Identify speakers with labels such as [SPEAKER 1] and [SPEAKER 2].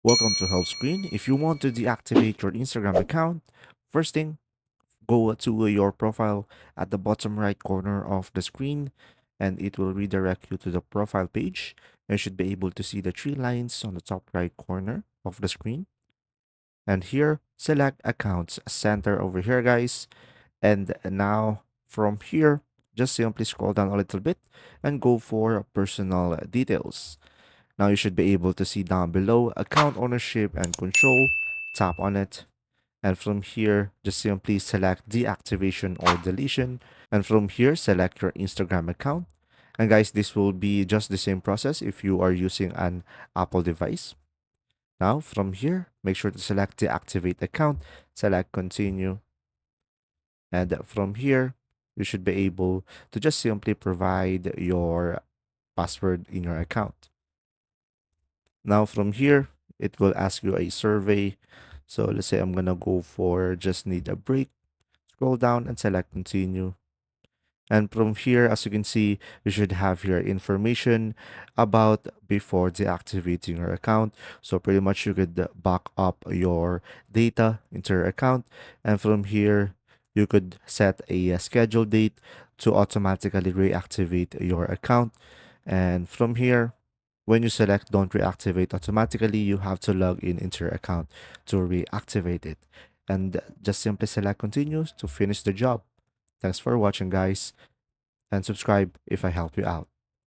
[SPEAKER 1] Welcome to help screen. If you want to deactivate your Instagram account, first thing, go to your profile at the bottom right corner of the screen and it will redirect you to the profile page. You should be able to see the three lines on the top right corner of the screen. And here, select accounts center over here, guys. And now from here, just simply scroll down a little bit and go for personal details. Now you should be able to see down below account ownership and control. Tap on it. And from here, just simply select deactivation or deletion. And from here, select your Instagram account. And guys, this will be just the same process if you are using an Apple device. Now from here, make sure to select deactivate account, select continue. And from here, you should be able to just simply provide your password in your account. Now from here, it will ask you a survey. So let's say I'm gonna go for just need a break. Scroll down and select continue. And from here, as you can see, you should have your information about before deactivating your account. So pretty much you could back up your data into your account. And from here, you could set a schedule date to automatically reactivate your account. And from here, when you select don't reactivate automatically, you have to log in into your account to reactivate it. And just simply select continue to finish the job. Thanks for watching, guys, and subscribe if I help you out.